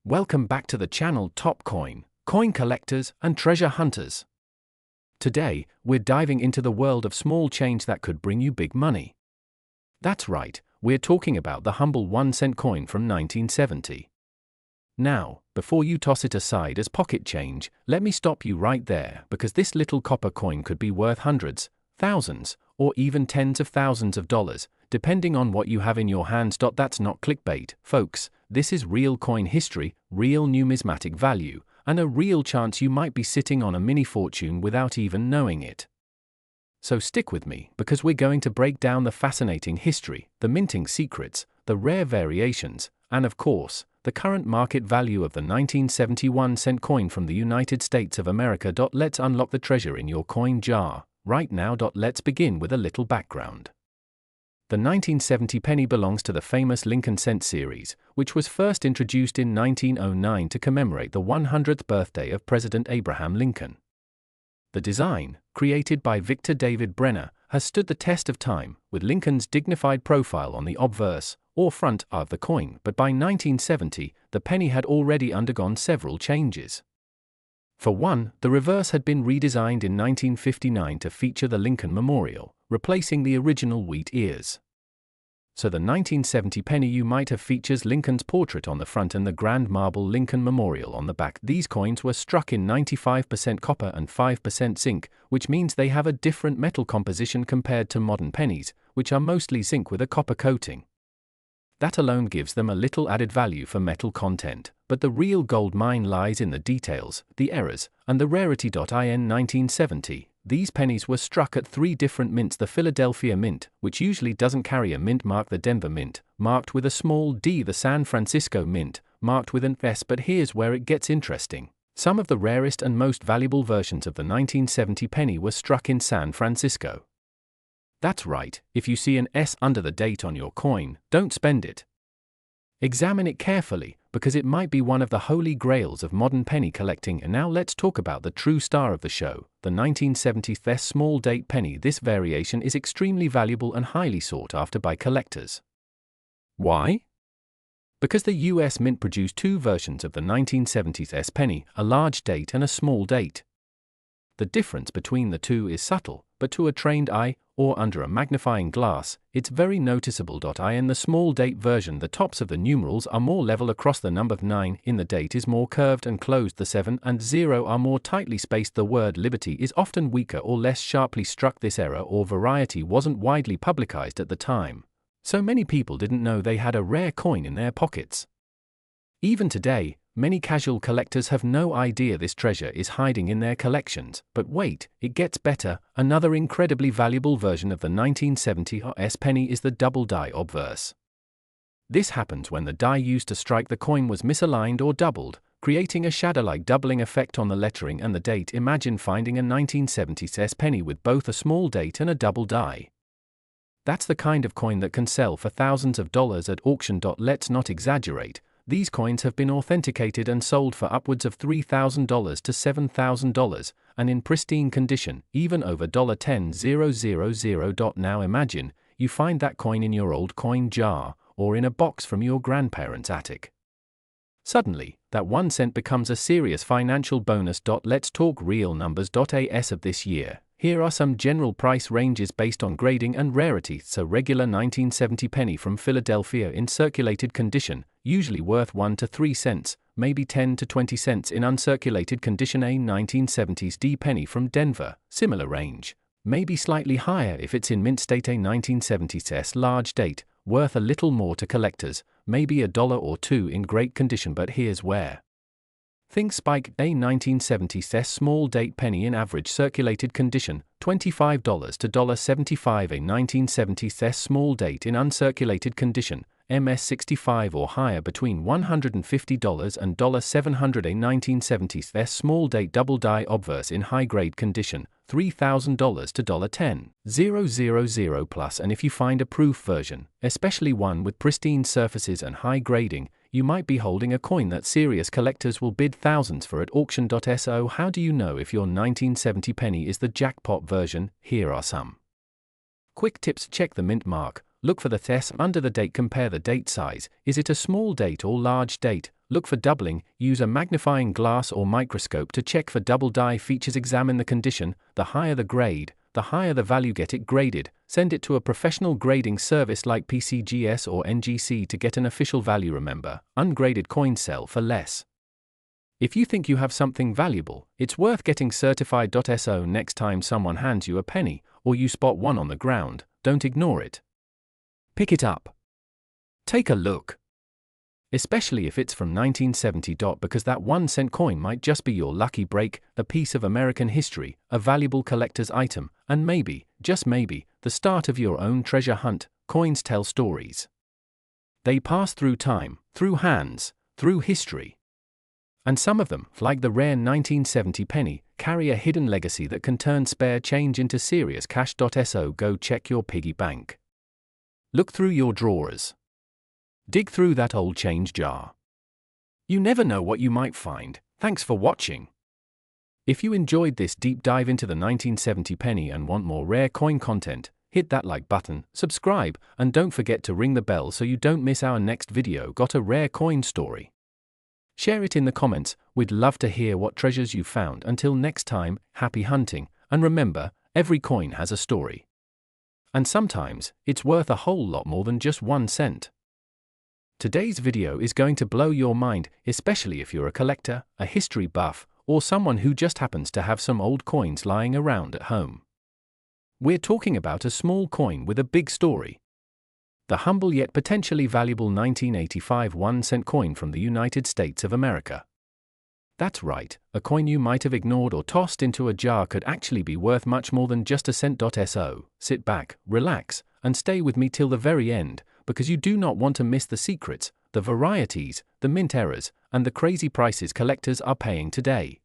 Welcome back to the channel Top Coin collectors and treasure hunters. Today, we're diving into the world of small change that could bring you big money. That's right, we're talking about the humble 1-cent coin from 1970. Now, before you toss it aside as pocket change, let me stop you right there, because this little copper coin could be worth hundreds, thousands, or even tens of thousands of dollars, depending on what you have in your hands. That's not clickbait, folks. This is real coin history, real numismatic value, and a real chance you might be sitting on a mini fortune without even knowing it. So stick with me, because we're going to break down the fascinating history, the minting secrets, the rare variations, and of course, the current market value of the 1971-cent coin from the United States of America. Let's unlock the treasure in your coin jar right now. Let's begin with a little background. The 1970 penny belongs to the famous Lincoln cent series, which was first introduced in 1909 to commemorate the 100th birthday of President Abraham Lincoln. The design, created by Victor David Brenner, has stood the test of time, with Lincoln's dignified profile on the obverse, or front, of the coin, but by 1970, the penny had already undergone several changes. For one, the reverse had been redesigned in 1959 to feature the Lincoln Memorial, replacing the original wheat ears. So the 1970 penny you might have features Lincoln's portrait on the front and the grand marble Lincoln Memorial on the back. These coins were struck in 95% copper and 5% zinc, which means they have a different metal composition compared to modern pennies, which are mostly zinc with a copper coating. That alone gives them a little added value for metal content, but the real gold mine lies in the details, the errors, and the rarity. In 1970, these pennies were struck at 3 different mints: the Philadelphia Mint, which usually doesn't carry a mint mark; the Denver Mint, marked with a small d; the San Francisco Mint, marked with an S. But here's where it gets interesting. Some of the rarest and most valuable versions of the 1970 penny were struck in San Francisco. That's right, if you see an S under the date on your coin, don't spend it. Examine it carefully, because it might be one of the holy grails of modern penny collecting. And now let's talk about the true star of the show, the 1970 small date penny. This variation is extremely valuable and highly sought after by collectors. Why? Because the US Mint produced 2 versions of the 1970s penny, a large date and a small date. The difference between the two is subtle, but to a trained eye, or under a magnifying glass, it's very noticeable. In the small date version, the tops of the numerals are more level across. The number 9 in the date is more curved and closed. The 7 and 0 are more tightly spaced. The word liberty is often weaker or less sharply struck. This error or variety wasn't widely publicized at the time, so many people didn't know they had a rare coin in their pockets. Even today, many casual collectors have no idea this treasure is hiding in their collections. But wait, it gets better. Another incredibly valuable version of the 1970 penny is the double die obverse. This happens when the die used to strike the coin was misaligned or doubled, creating a shadow-like doubling effect on the lettering and the date. Imagine finding a 1970s penny with both a small date and a double die. That's the kind of coin that can sell for thousands of dollars at auction. Let's not exaggerate. These coins have been authenticated and sold for upwards of $3,000 to $7,000, and in pristine condition, even over $10,000. Now imagine, you find that coin in your old coin jar, or in a box from your grandparents' attic. Suddenly, that 1 cent becomes a serious financial bonus. Let's talk real numbers. As of this year, here are some general price ranges based on grading and rarity. So regular 1970 penny from Philadelphia in circulated condition, usually worth 1 to 3 cents, maybe 10 to 20 cents in uncirculated condition. A 1970s D penny from Denver, similar range, maybe slightly higher if it's in mint state. A 1970s large date, worth a little more to collectors, maybe $1 or $2 in great condition. But here's where things spike. A 1970s small date penny in average circulated condition, $25 to $75. A 1970s small date in uncirculated condition, MS65 or higher, between $150 and $700. A 1970s small date double die obverse in high grade condition, $3,000 to $10,000 plus. And if you find a proof version, especially one with pristine surfaces and high grading, you might be holding a coin that serious collectors will bid thousands for at auction. So how do you know if your 1970 penny is the jackpot version? Here are some quick tips. Check the mint mark. Look for the THES under the date. Compare the date size. Is it a small date or large date? look for doubling, use a magnifying glass or microscope to check for double die features, examine the condition, the higher the grade, the higher the value, get it graded, send it to a professional grading service like PCGS or NGC to get an official value. Remember, ungraded coins sell for less. If you think you have something valuable, it's worth getting certified. So next time someone hands you a penny, or you spot one on the ground, don't ignore it. Pick it up. Take a look. Especially if it's from 1970. Because that 1-cent coin might just be your lucky break, a piece of American history, a valuable collector's item, and maybe, just maybe, the start of your own treasure hunt. Coins tell stories. They pass through time, through hands, through history. And some of them, like the rare 1970 penny, carry a hidden legacy that can turn spare change into serious cash. So go check your piggy bank. Look through your drawers. Dig through that old change jar. You never know what you might find. Thanks for watching. If you enjoyed this deep dive into the 1970 penny and want more rare coin content, hit that like button, subscribe, and don't forget to ring the bell so you don't miss our next video. Got a rare coin story? Share it in the comments. We'd love to hear what treasures you found. Until next time, happy hunting, and remember, every coin has a story. And sometimes, it's worth a whole lot more than just 1 cent. Today's video is going to blow your mind, especially if you're a collector, a history buff, or someone who just happens to have some old coins lying around at home. We're talking about a small coin with a big story. The humble yet potentially valuable 1985 1-cent coin from the United States of America. That's right, a coin you might have ignored or tossed into a jar could actually be worth much more than just a cent. So, sit back, relax, and stay with me till the very end, because you do not want to miss the secrets, the varieties, the mint errors, and the crazy prices collectors are paying today.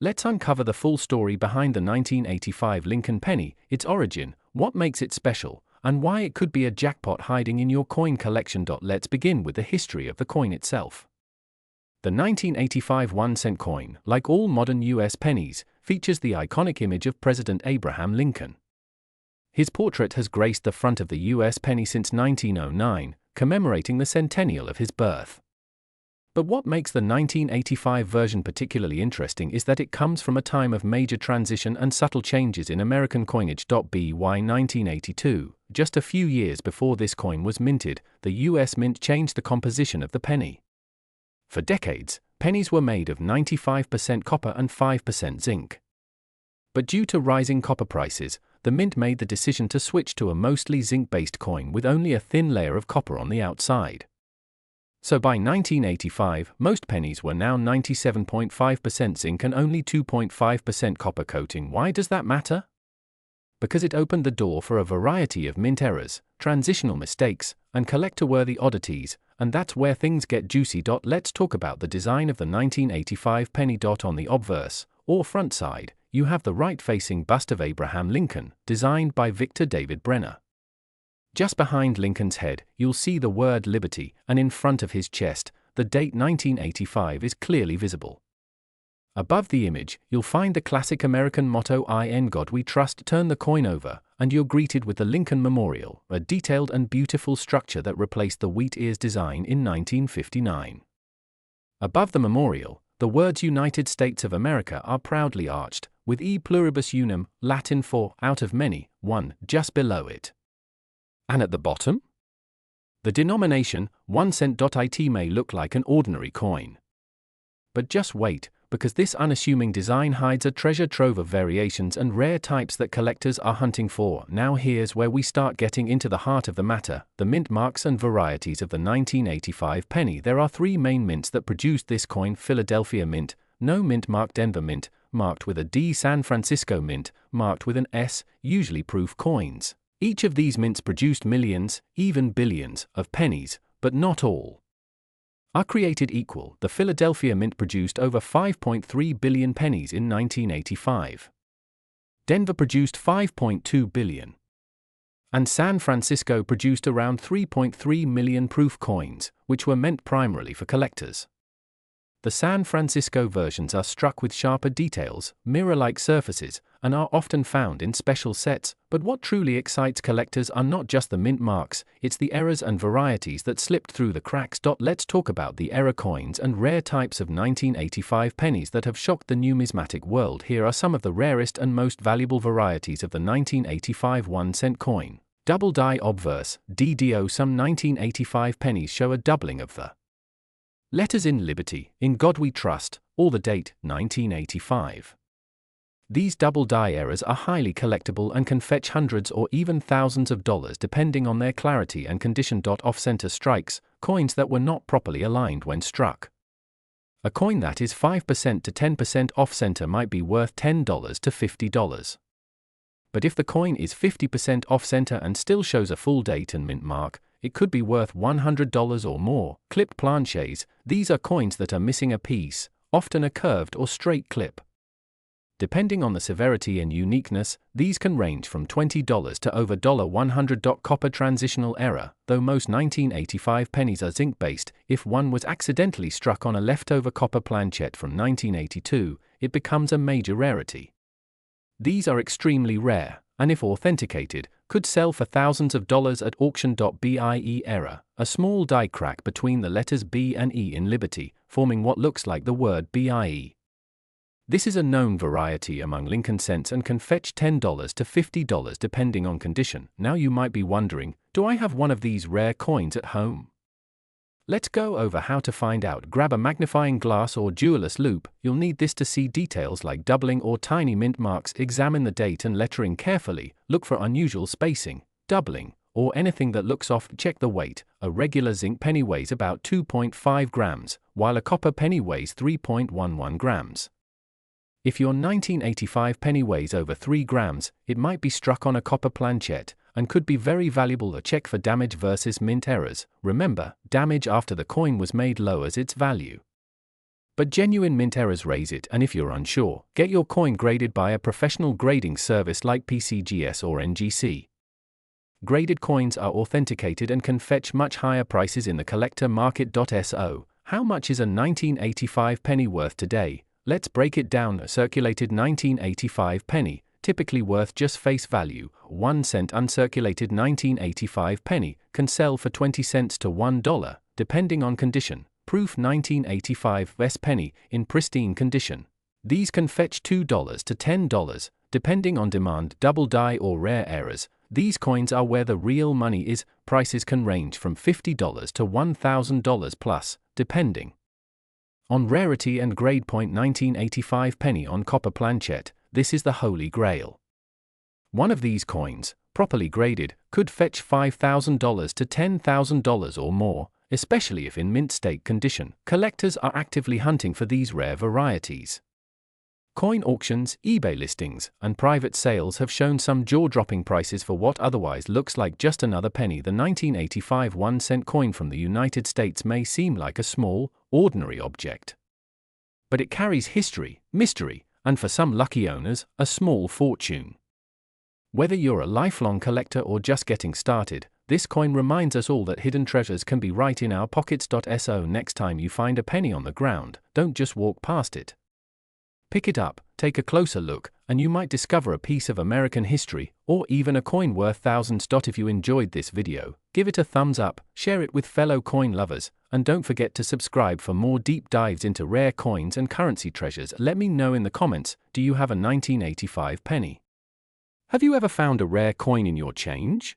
Let's uncover the full story behind the 1985 Lincoln penny, its origin, what makes it special, and why it could be a jackpot hiding in your coin collection. Let's begin with the history of the coin itself. The 1985 1-cent coin, like all modern US pennies, features the iconic image of President Abraham Lincoln. His portrait has graced the front of the US penny since 1909, commemorating the centennial of his birth. But what makes the 1985 version particularly interesting is that it comes from a time of major transition and subtle changes in American coinage. By 1982, just a few years before this coin was minted, the US Mint changed the composition of the penny. For decades, pennies were made of 95% copper and 5% zinc. But due to rising copper prices, the mint made the decision to switch to a mostly zinc-based coin with only a thin layer of copper on the outside. So by 1985, most pennies were now 97.5% zinc and only 2.5% copper coating. Why does that matter? Because it opened the door for a variety of mint errors, transitional mistakes, and collector-worthy oddities, and that's where things get juicy. Let's talk about the design of the 1985 penny. On the obverse, or front side, you have the right-facing bust of Abraham Lincoln, designed by Victor David Brenner. Just behind Lincoln's head, you'll see the word Liberty, and in front of his chest, the date 1985 is clearly visible. Above the image, you'll find the classic American motto "In God We Trust." Turn the coin over, and you're greeted with the Lincoln Memorial, a detailed and beautiful structure that replaced the wheat ears design in 1959. Above the memorial, the words United States of America are proudly arched, with E pluribus unum, Latin for out of many, one, just below it. And at the bottom? The denomination, 1 cent. It may look like an ordinary coin. But just wait, because this unassuming design hides a treasure trove of variations and rare types that collectors are hunting for. Now here's where we start getting into the heart of the matter, the mint marks and varieties of the 1985 penny. There are 3 main mints that produced this coin: Philadelphia Mint, no mint mark; Denver Mint, marked with a D; San Francisco Mint, marked with an S, usually proof coins. Each of these mints produced millions, even billions, of pennies, but not all are created equal. The Philadelphia Mint produced over 5.3 billion pennies in 1985. Denver produced 5.2 billion. And San Francisco produced around 3.3 million proof coins, which were meant primarily for collectors. The San Francisco versions are struck with sharper details, mirror-like surfaces, and are often found in special sets, but what truly excites collectors are not just the mint marks, it's the errors and varieties that slipped through the cracks. Let's talk about the error coins and rare types of 1985 pennies that have shocked the numismatic world. Here are some of the rarest and most valuable varieties of the 1985 1-cent coin. Double die obverse, DDO. Some 1985 pennies show a doubling of the letters in Liberty, In God We Trust, or the date, 1985. These double die errors are highly collectible and can fetch hundreds or even thousands of dollars depending on their clarity and condition. Off-center strikes, coins that were not properly aligned when struck. A coin that is 5% to 10% off-center might be worth $10 to $50. But if the coin is 50% off-center and still shows a full date and mint mark, it could be worth $100 or more. Clipped planchets, these are coins that are missing a piece, often a curved or straight clip. Depending on the severity and uniqueness, these can range from $20 to over $100. Copper transitional error, though most 1985 pennies are zinc-based, if one was accidentally struck on a leftover copper planchet from 1982, it becomes a major rarity. These are extremely rare, and if authenticated, could sell for thousands of dollars at auction. BIE error, a small die crack between the letters B and E in Liberty, forming what looks like the word BIE. This is a known variety among Lincoln cents and can fetch $10 to $50 depending on condition. Now you might be wondering, do I have one of these rare coins at home? Let's go over how to find out. Grab a magnifying glass or jeweler's loupe. You'll need this to see details like doubling or tiny mint marks. Examine the date and lettering carefully. Look for unusual spacing, doubling, or anything that looks off. Check the weight. A regular zinc penny weighs about 2.5 grams, while a copper penny weighs 3.11 grams. If your 1985 penny weighs over 3 grams, it might be struck on a copper planchet, and could be very valuable. Check for damage versus mint errors. Remember, damage after the coin was made lowers its value, but genuine mint errors raise it. And if you're unsure, get your coin graded by a professional grading service like PCGS or NGC. Graded coins are authenticated and can fetch much higher prices in the collector market. So, how much is a 1985 penny worth today? Let's break it down. A circulated 1985 penny, typically worth just face value, 1 cent. Uncirculated 1985 penny can sell for 20 cents to $1, depending on condition. Proof 1985 West penny, in pristine condition. These can fetch $2 to $10, depending on demand. Double die or rare errors, these coins are where the real money is. Prices can range from $50 to $1,000 plus, depending on rarity and grade. 1985 penny on copper planchet, this is the holy grail. One of these coins, properly graded, could fetch $5,000 to $10,000 or more, especially if in mint state condition. Collectors are actively hunting for these rare varieties. Coin auctions, eBay listings, and private sales have shown some jaw-dropping prices for what otherwise looks like just another penny. The 1985 1-cent coin from the United States may seem like a small, ordinary object, but it carries history, mystery, and for some lucky owners, a small fortune. Whether you're a lifelong collector or just getting started, this coin reminds us all that hidden treasures can be right in our pockets. So next time you find a penny on the ground, don't just walk past it. Pick it up, take a closer look, and you might discover a piece of American history, or even a coin worth thousands. If you enjoyed this video, give it a thumbs up, share it with fellow coin lovers, and don't forget to subscribe for more deep dives into rare coins and currency treasures. Let me know in the comments, do you have a 1985 penny? Have you ever found a rare coin in your change?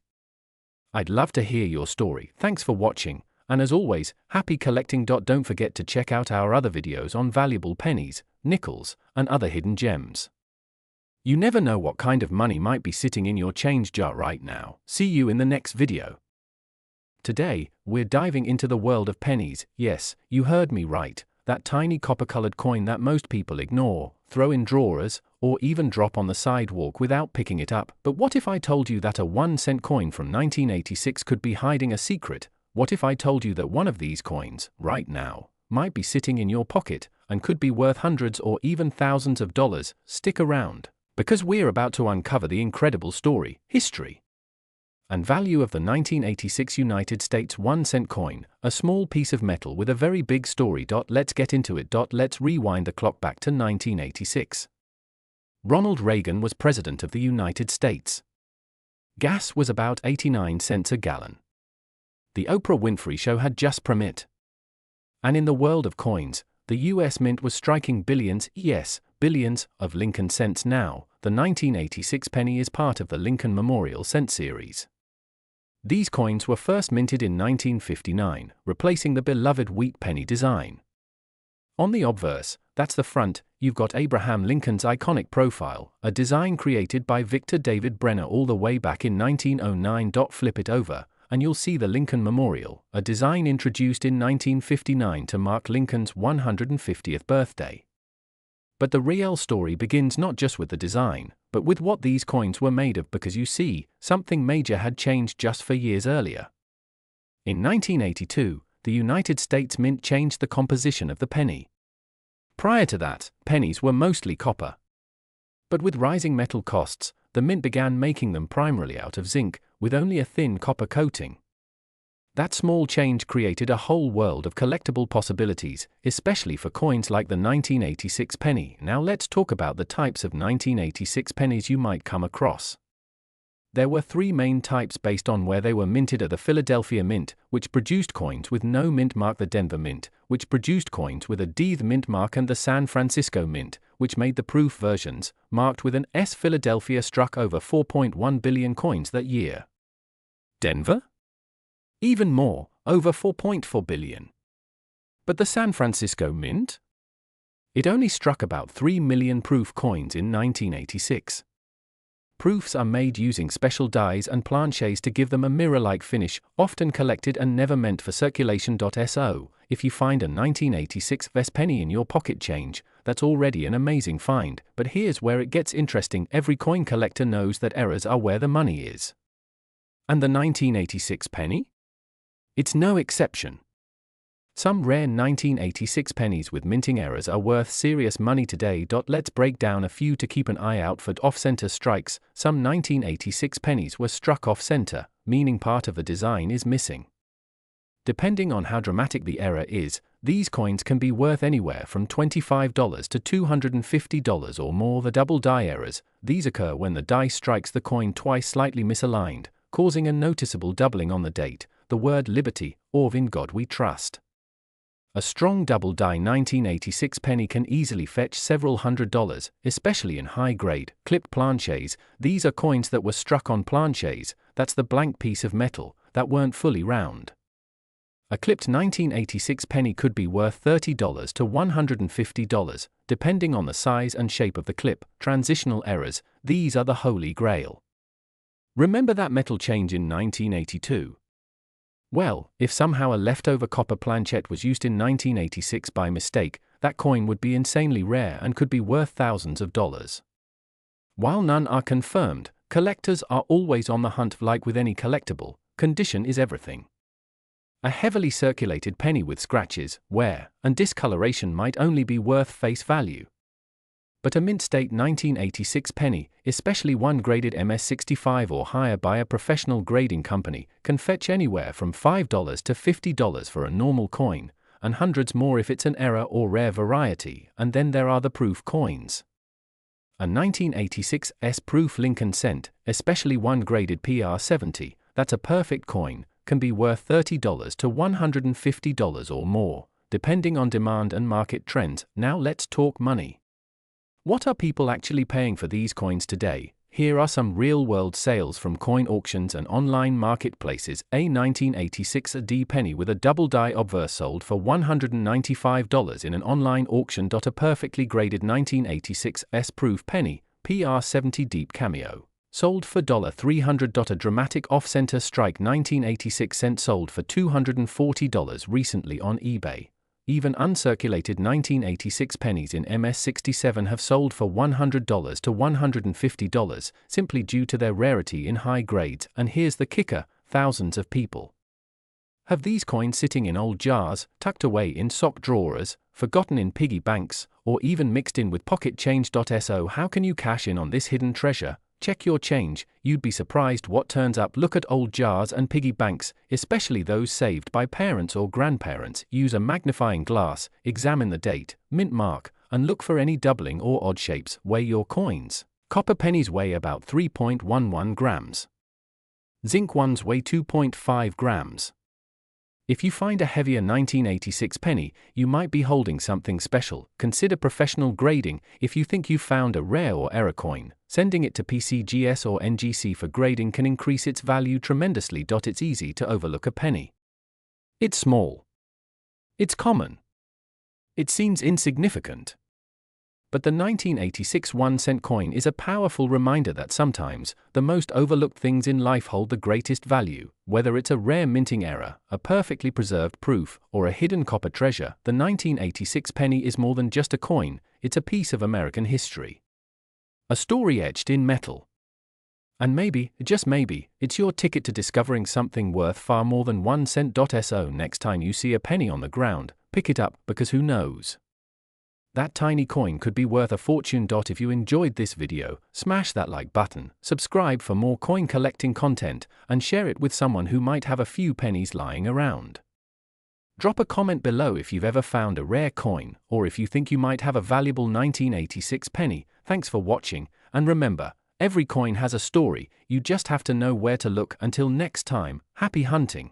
I'd love to hear your story. Thanks for watching, and as always, happy collecting. Don't forget to check out our other videos on valuable pennies, nickels, and other hidden gems. You never know what kind of money might be sitting in your change jar right now. See you in the next video. Today, we're diving into the world of pennies. Yes, you heard me right, that tiny copper-colored coin that most people ignore, throw in drawers, or even drop on the sidewalk without picking it up. But what if I told you that a 1-cent coin from 1986 could be hiding a secret? What if I told you that one of these coins, right now, might be sitting in your pocket, and could be worth hundreds or even thousands of dollars? Stick around, because we're about to uncover the incredible story, history, And value of the 1986 United States 1-cent coin, a small piece of metal with a very big story. Let's get into it. Let's rewind the clock back to 1986. Ronald Reagan was President of the United States. Gas was about 89 cents a gallon. The Oprah Winfrey Show had just premiered. And in the world of coins, the US Mint was striking billions, yes, billions, of Lincoln cents now. The 1986 penny is part of the Lincoln Memorial Cent series. These coins were first minted in 1959, replacing the beloved wheat penny design. On the obverse, that's the front, you've got Abraham Lincoln's iconic profile, a design created by Victor David Brenner all the way back in 1909. Flip it over, and you'll see the Lincoln Memorial, a design introduced in 1959 to mark Lincoln's 150th birthday. But the real story begins not just with the design, but with what these coins were made of, because you see, something major had changed just for years earlier. In 1982, the United States Mint changed the composition of the penny. Prior to that, pennies were mostly copper. But with rising metal costs, the mint began making them primarily out of zinc, with only a thin copper coating. That small change created a whole world of collectible possibilities, especially for coins like the 1986 penny. Now let's talk about the types of 1986 pennies you might come across. There were three main types based on where they were minted: the Philadelphia Mint, which produced coins with no mint mark; the Denver Mint, which produced coins with a D mint mark; and the San Francisco Mint, which made the proof versions, marked with an S. Philadelphia struck over 4.1 billion coins that year. Denver? Even more, over 4.4 billion. But the San Francisco Mint? It only struck about 3 million proof coins in 1986. Proofs are made using special dies and planchets to give them a mirror-like finish, often collected and never meant for circulation. So, if you find a 1986 Vest penny in your pocket change, that's already an amazing find. But here's where it gets interesting: every coin collector knows that errors are where the money is. And the 1986 penny? It's no exception. Some rare 1986 pennies with minting errors are worth serious money today. Let's break down a few to keep an eye out for. Off-center strikes. Some 1986 pennies were struck off-center, meaning part of the design is missing. Depending on how dramatic the error is, these coins can be worth anywhere from $25 to $250 or more. The double die errors. These occur when the die strikes the coin twice, slightly misaligned, causing a noticeable doubling on the date, the word liberty, or in God we trust. A strong double die 1986 penny can easily fetch several $100s, especially in high-grade, clipped planchets. These are coins that were struck on planchets, that's the blank piece of metal, that weren't fully round. A clipped 1986 penny could be worth $30 to $150, depending on the size and shape of the clip. Transitional errors, these are the holy grail. Remember that metal change in 1982? Well, if somehow a leftover copper planchette was used in 1986 by mistake, that coin would be insanely rare and could be worth thousands of dollars. While none are confirmed, collectors are always on the hunt. Like with any collectible, condition is everything. A heavily circulated penny with scratches, wear, and discoloration might only be worth face value. But a mint-state 1986 penny, especially one graded MS65 or higher by a professional grading company, can fetch anywhere from $5 to $50 for a normal coin, and hundreds more if it's an error or rare variety. And then there are the proof coins. A 1986 S-proof Lincoln cent, especially one graded PR70, that's a perfect coin, can be worth $30 to $150 or more, depending on demand and market trends. Now let's talk money. What are people actually paying for these coins today? Here are some real-world sales from coin auctions and online marketplaces. A 1986 D penny with a double die obverse sold for $195 in an online auction. A perfectly graded 1986 S-proof penny, PR70 deep cameo, sold for $300. A dramatic off-center strike 1986 cent sold for $240 recently on eBay. Even uncirculated 1986 pennies in MS67 have sold for $100 to $150, simply due to their rarity in high grades. And here's the kicker: thousands of people have these coins sitting in old jars, tucked away in sock drawers, forgotten in piggy banks, or even mixed in with pocket change. So how can you cash in on this hidden treasure? Check your change, you'd be surprised what turns up. Look at old jars and piggy banks, especially those saved by parents or grandparents. Use a magnifying glass, examine the date, mint mark, and look for any doubling or odd shapes. Weigh your coins. Copper pennies weigh about 3.11 grams. Zinc ones weigh 2.5 grams. If you find a heavier 1986 penny, you might be holding something special. Consider professional grading. If you think you've found a rare or error coin, sending it to PCGS or NGC for grading can increase its value tremendously. It's easy to overlook a penny. It's small. It's common. It seems insignificant. But the 1986 1-cent coin is a powerful reminder that sometimes, the most overlooked things in life hold the greatest value. Whether it's a rare minting error, a perfectly preserved proof, or a hidden copper treasure, the 1986 penny is more than just a coin, it's a piece of American history. A story etched in metal. And maybe, just maybe, it's your ticket to discovering something worth far more than 1 cent. So next time you see a penny on the ground, pick it up, because who knows? That tiny coin could be worth a fortune. If you enjoyed this video, smash that like button, subscribe for more coin collecting content, and share it with someone who might have a few pennies lying around. Drop a comment below if you've ever found a rare coin, or if you think you might have a valuable 1986 penny. Thanks for watching, and remember, every coin has a story, you just have to know where to look. Until next time, happy hunting!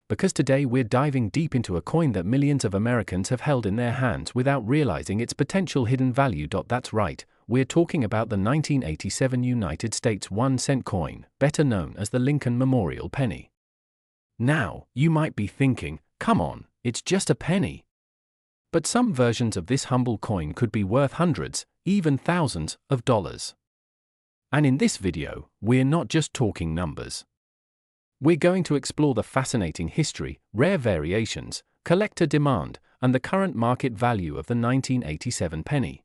Because today we're diving deep into a coin that millions of Americans have held in their hands without realizing its potential hidden value. That's right, we're talking about the 1987 United States 1-cent coin, better known as the Lincoln Memorial Penny. Now, you might be thinking, come on, it's just a penny. But some versions of this humble coin could be worth hundreds, even thousands, of dollars. And in this video, we're not just talking numbers. We're going to explore the fascinating history, rare variations, collector demand, and the current market value of the 1987 penny.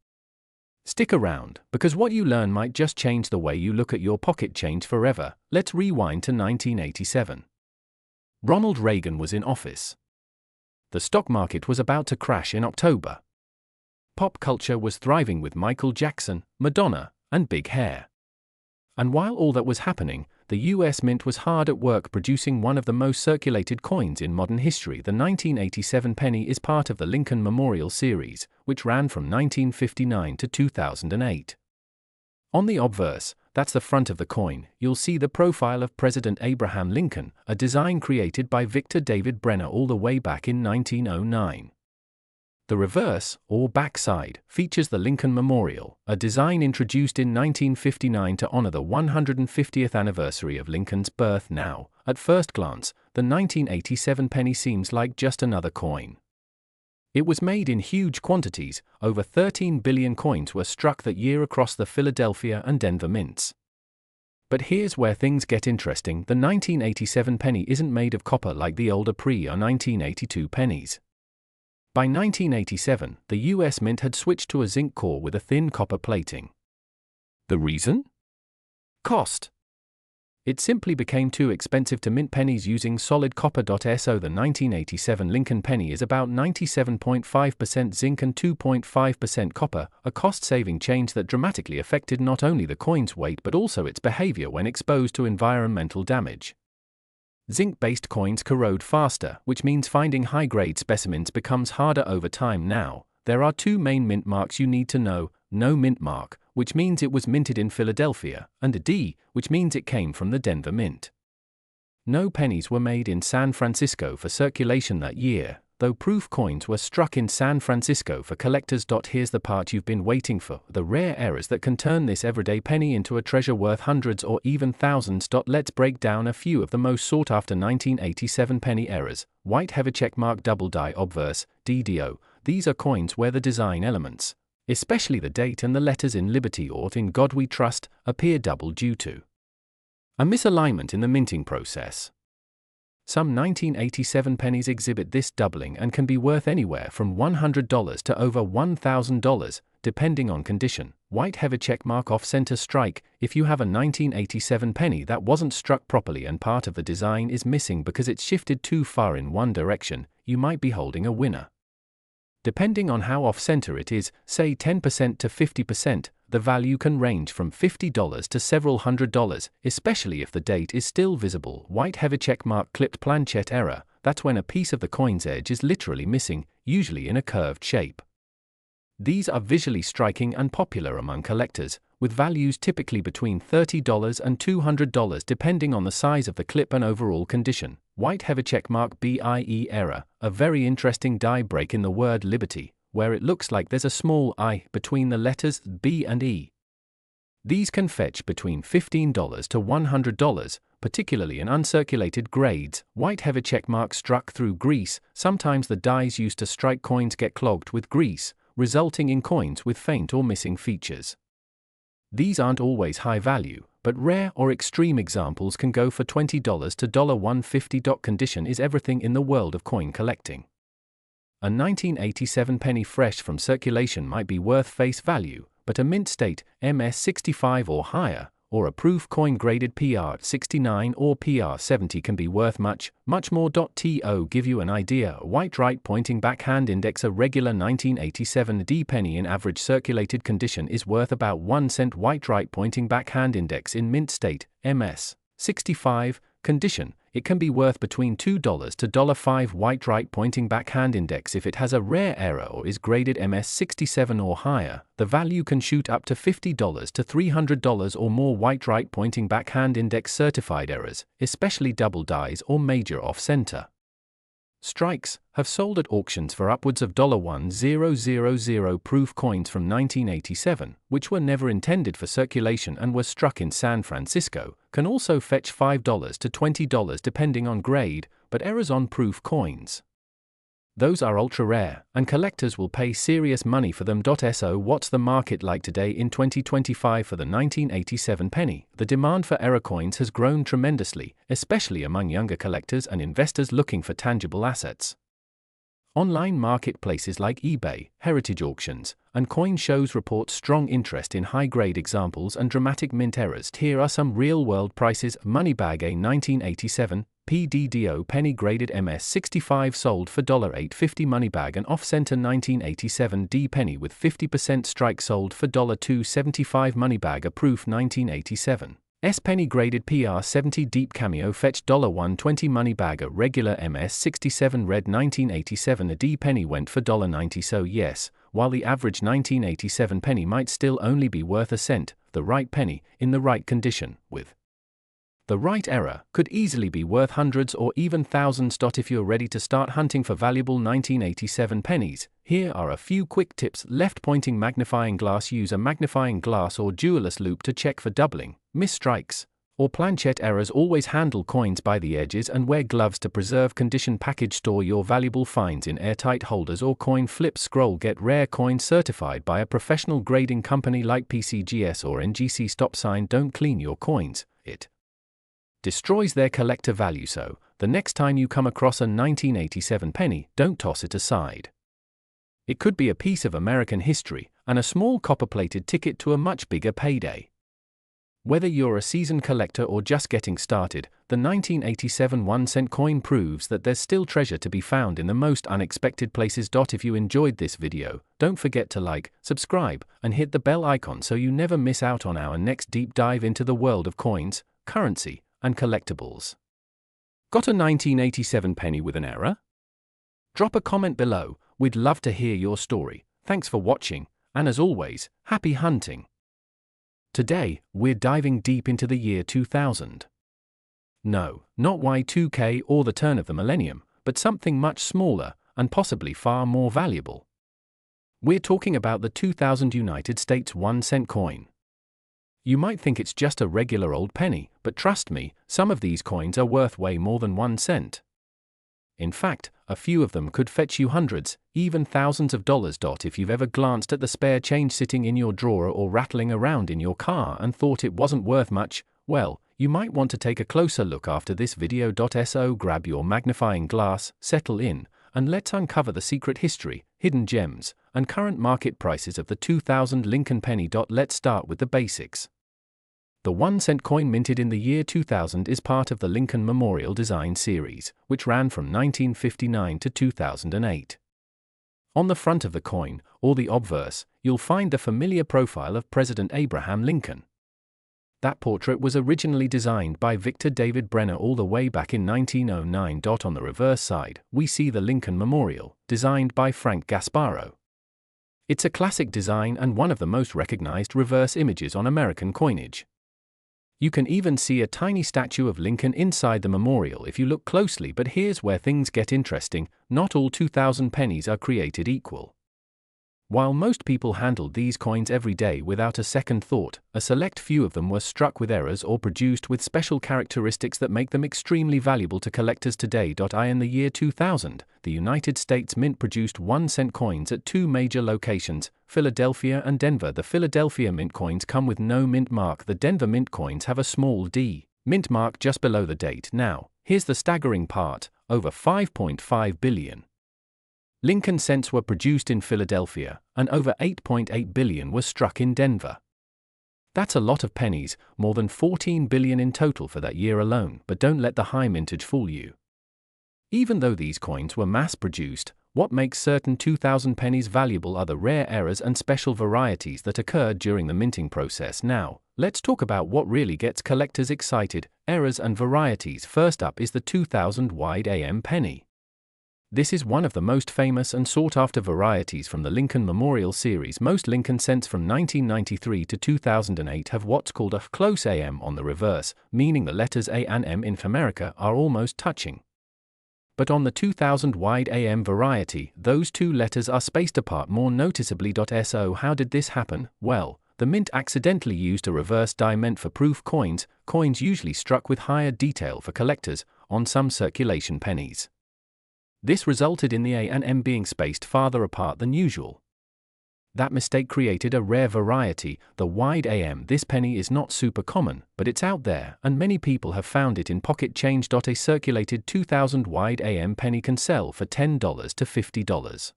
Stick around, because what you learn might just change the way you look at your pocket change forever. Let's rewind to 1987. Ronald Reagan was in office. The stock market was about to crash in October. Pop culture was thriving with Michael Jackson, Madonna, and big hair. And while all that was happening, the US Mint was hard at work producing one of the most circulated coins in modern history. The 1987 penny is part of the Lincoln Memorial series, which ran from 1959 to 2008. On the obverse, that's the front of the coin, you'll see the profile of President Abraham Lincoln, a design created by Victor David Brenner all the way back in 1909. The reverse, or backside, features the Lincoln Memorial, a design introduced in 1959 to honor the 150th anniversary of Lincoln's birth. Now, at first glance, the 1987 penny seems like just another coin. It was made in huge quantities. Over 13 billion coins were struck that year across the Philadelphia and Denver mints. But here's where things get interesting. The 1987 penny isn't made of copper like the older pre- or 1982 pennies. By 1987, the US Mint had switched to a zinc core with a thin copper plating. The reason? Cost. It simply became too expensive to mint pennies using solid copper. So the 1987 Lincoln penny is about 97.5% zinc and 2.5% copper, a cost-saving change that dramatically affected not only the coin's weight but also its behavior when exposed to environmental damage. Zinc-based coins corrode faster, which means finding high-grade specimens becomes harder over time. Now, there are two main mint marks you need to know: no mint mark, which means it was minted in Philadelphia, and a D, which means it came from the Denver Mint. No pennies were made in San Francisco for circulation that year, though proof coins were struck in San Francisco for collectors. Here's the part you've been waiting for: the rare errors that can turn this everyday penny into a treasure worth hundreds or even thousands. Let's break down a few of the most sought-after 1987 penny errors. White heavy checkmark double die obverse, DDO. These are coins where the design elements, especially the date and the letters "In Liberty" or "In God We Trust," appear double due to a misalignment in the minting process. Some 1987 pennies exhibit this doubling and can be worth anywhere from $100 to over $1,000, depending on condition. White heavy checkmark off-center strike. If you have a 1987 penny that wasn't struck properly and part of the design is missing because it's shifted too far in one direction, you might be holding a winner. Depending on how off-center it is, say 10% to 50%, the value can range from $50 to several $100s, especially if the date is still visible. White heavy checkmark clipped planchet error, that's when a piece of the coin's edge is literally missing, usually in a curved shape. These are visually striking and popular among collectors, with values typically between $30 and $200 depending on the size of the clip and overall condition. White heavy checkmark BIE error, a very interesting die break in the word liberty, where it looks like there's a small I between the letters B and E. These can fetch between $15 to $100, particularly in uncirculated grades. White heavy checkmark struck through grease, sometimes the dies used to strike coins get clogged with grease, resulting in coins with faint or missing features. These aren't always high value, but rare or extreme examples can go for $20 to $150. Condition is everything in the world of coin collecting. A 1987 penny fresh from circulation might be worth face value, but a mint state, MS65 or higher, or a proof coin graded PR69 or PR70 can be worth much more. To give you an idea, white right pointing backhand index, a regular 1987 D penny in average circulated condition is worth about 1 cent. White right pointing backhand index in mint state, MS65 condition, it can be worth between $2 to $5. White right pointing backhand index, if it has a rare error or is graded MS67 or higher, the value can shoot up to $50 to $300 or more. White right pointing backhand index certified errors, especially double dies or major off-center strikes, have sold at auctions for upwards of $1,000. Proof coins from 1987, which were never intended for circulation and were struck in San Francisco, can also fetch $5 to $20 depending on grade, but errors on proof coins, those are ultra rare, and collectors will pay serious money for them. So what's the market like today in 2025 for the 1987 penny? The demand for error coins has grown tremendously, especially among younger collectors and investors looking for tangible assets. Online marketplaces like eBay, heritage auctions, and coin shows report strong interest in high-grade examples and dramatic mint errors. Here are some real-world prices. Moneybag, a 1987 PDDO penny graded MS65 sold for $8.50. Moneybag, an off-center 1987 D penny with 50% strike, sold for $2.75. Moneybag, a proof 1987 S penny graded PR70 deep cameo, fetched $1.20. Moneybag, a regular MS67 red 1987 a D penny went for $1.90. So yes, while the average 1987 penny might still only be worth a cent, the right penny, in the right condition, with the right error, could easily be worth hundreds or even thousands. If you're ready to start hunting for valuable 1987 pennies, here are a few quick tips. Left pointing magnifying glass, use a magnifying glass or jeweller's loupe to check for doubling, misstrikes, or planchet errors. Always handle coins by the edges and wear gloves to preserve condition. Package, store your valuable finds in airtight holders or coin flip scroll. Get rare coins certified by a professional grading company like PCGS or NGC. Stop sign, don't clean your coins, it destroys their collector value. So, the next time you come across a 1987 penny, don't toss it aside. It could be a piece of American history, and a small copper-plated ticket to a much bigger payday. Whether you're a seasoned collector or just getting started, the 1987 1-cent coin proves that there's still treasure to be found in the most unexpected places. If you enjoyed this video, don't forget to like, subscribe, and hit the bell icon so you never miss out on our next deep dive into the world of coins, currency, and collectibles. Got a 1987 penny with an error? Drop a comment below, we'd love to hear your story. Thanks for watching, and as always, happy hunting. Today, we're diving deep into the year 2000. No, not Y2K or the turn of the millennium, but something much smaller, and possibly far more valuable. We're talking about the 2000 United States 1-cent coin. You might think it's just a regular old penny, but trust me, some of these coins are worth way more than 1 cent. In fact, a few of them could fetch you hundreds, even thousands of dollars. If you've ever glanced at the spare change sitting in your drawer or rattling around in your car and thought it wasn't worth much, well, you might want to take a closer look after this video. So grab your magnifying glass, settle in, and let's uncover the secret history, hidden gems, and current market prices of the 2000 Lincoln penny. Let's start with the basics. The 1-cent coin minted in the year 2000 is part of the Lincoln Memorial Design Series, which ran from 1959 to 2008. On the front of the coin, or the obverse, you'll find the familiar profile of President Abraham Lincoln. That portrait was originally designed by Victor David Brenner all the way back in 1909. On the reverse side, we see the Lincoln Memorial, designed by Frank Gasparro. It's a classic design and one of the most recognized reverse images on American coinage. You can even see a tiny statue of Lincoln inside the memorial if you look closely, but here's where things get interesting: not all 2,000 pennies are created equal. While most people handled these coins every day without a second thought, a select few of them were struck with errors or produced with special characteristics that make them extremely valuable to collectors today. In the year 2000, the United States Mint produced 1-cent coins at two major locations, Philadelphia and Denver. The Philadelphia mint coins come with no mint mark. The Denver mint coins have a small D mint mark just below the date. Now, here's the staggering part: over 5.5 billion Lincoln cents were produced in Philadelphia, and over 8.8 billion were struck in Denver. That's a lot of pennies, more than 14 billion in total for that year alone. But don't let the high mintage fool you. Even though these coins were mass-produced, what makes certain 2,000 pennies valuable are the rare errors and special varieties that occurred during the minting process. Now, let's talk about what really gets collectors excited: errors and varieties. First up is the 2,000 wide AM penny. This is one of the most famous and sought-after varieties from the Lincoln Memorial series. Most Lincoln cents from 1993 to 2008 have what's called a close AM on the reverse, meaning the letters A and M in America are almost touching. But on the 2000 wide AM variety, those two letters are spaced apart more noticeably. So how did this happen? Well, the mint accidentally used a reverse die meant for proof coins usually struck with higher detail for collectors, on some circulation pennies. This resulted in the A and M being spaced farther apart than usual. That mistake created a rare variety, the wide AM. This penny is not super common, but it's out there, and many people have found it in pocket change. A circulated 2000 wide AM penny can sell for $10 to $50.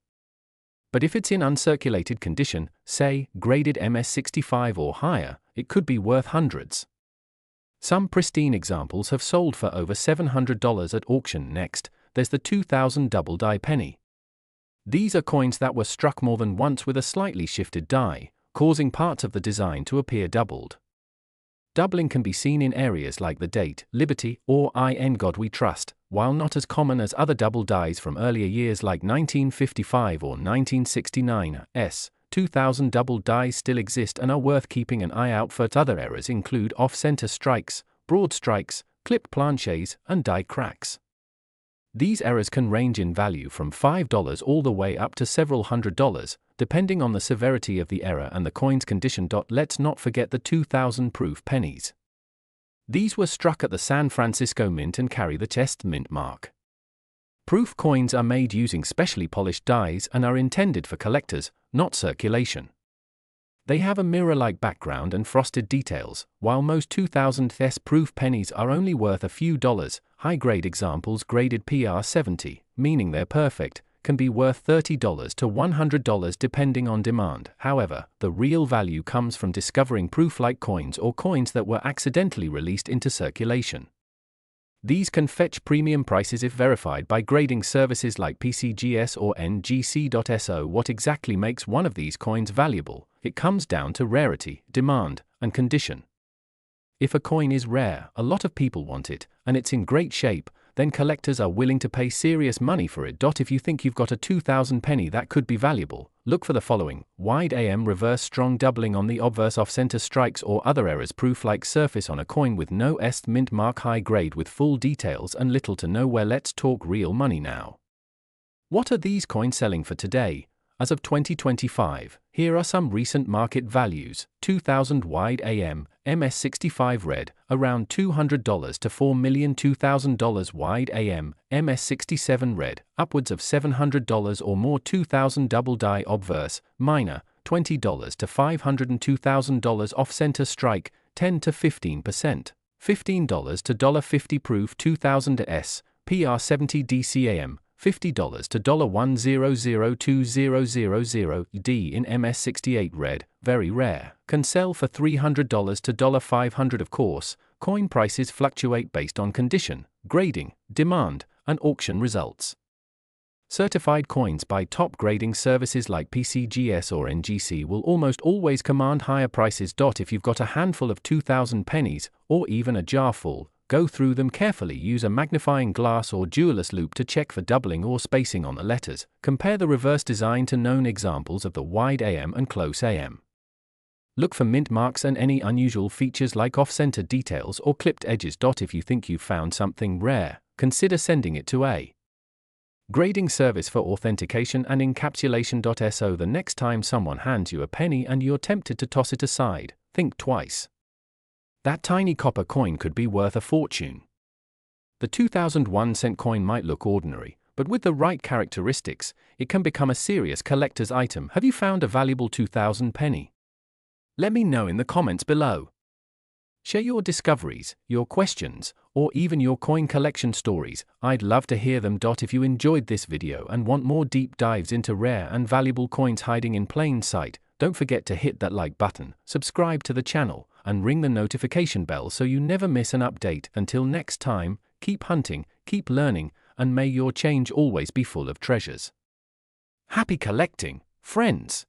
But if it's in uncirculated condition, say, graded MS65 or higher, it could be worth hundreds. Some pristine examples have sold for over $700 at auction. Next, there's the 2000 double die penny. These are coins that were struck more than once with a slightly shifted die, causing parts of the design to appear doubled. Doubling can be seen in areas like the date, Liberty, or In God We Trust, while not as common as other double dies from earlier years like 1955 or 1969. 2000 double dies still exist and are worth keeping an eye out for. Other errors include off-center strikes, broad strikes, clipped planches, and die cracks. These errors can range in value from $5 all the way up to several $100s, depending on the severity of the error and the coin's condition. Let's not forget the 2000 proof pennies. These were struck at the San Francisco Mint and carry the chest mint mark. Proof coins are made using specially polished dies and are intended for collectors, not circulation. They have a mirror-like background and frosted details, while most 2000s proof pennies are only worth a few dollars. High-grade examples graded PR70, meaning they're perfect, can be worth $30 to $100 depending on demand. However, the real value comes from discovering proof-like coins or coins that were accidentally released into circulation. These can fetch premium prices if verified by grading services like PCGS or NGC.so. What exactly makes one of these coins valuable? It comes down to rarity, demand, and condition. If a coin is rare, a lot of people want it, and it's in great shape, then collectors are willing to pay serious money for it. If you think you've got a 2000 penny that could be valuable, look for the following: wide AM reverse strong doubling on the obverse, off-center strikes or other errors, proof-like surface on a coin with no est mint mark, high grade with full details and little to no wear. Let's talk real money now. What are these coins selling for today? As of 2025, here are some recent market values. 2000 wide AM, MS65 red, around $200 to $4 million. $2,000 wide AM, MS67 red, upwards of $700 or more. 2000 double die obverse, minor, $20 to $500. $2,000 off-center strike, 10 to 15%, $15 to $50 proof. 2000s, PR70 DCAM, $50 to $1002000D in MS68 red, very rare, can sell for $300 to $500. Of course, coin prices fluctuate based on condition, grading, demand, and auction results. Certified coins by top grading services like PCGS or NGC will almost always command higher prices. If you've got a handful of 2,000 pennies, or even a jar full, go through them carefully. Use a magnifying glass or jeweler's loupe to check for doubling or spacing on the letters. Compare the reverse design to known examples of the wide AM and close AM. Look for mint marks and any unusual features like off-center details or clipped edges. If you think you've found something rare, consider sending it to a grading service for authentication and encapsulation. So the next time someone hands you a penny and you're tempted to toss it aside, think twice. That tiny copper coin could be worth a fortune. The 2001 cent coin might look ordinary, but with the right characteristics, it can become a serious collector's item. Have you found a valuable 2,000 penny? Let me know in the comments below. Share your discoveries, your questions, or even your coin collection stories. I'd love to hear them. If you enjoyed this video and want more deep dives into rare and valuable coins hiding in plain sight, don't forget to hit that like button, subscribe to the channel, and ring the notification bell so you never miss an update. Until next time, keep hunting, keep learning, and may your change always be full of treasures. Happy collecting, friends!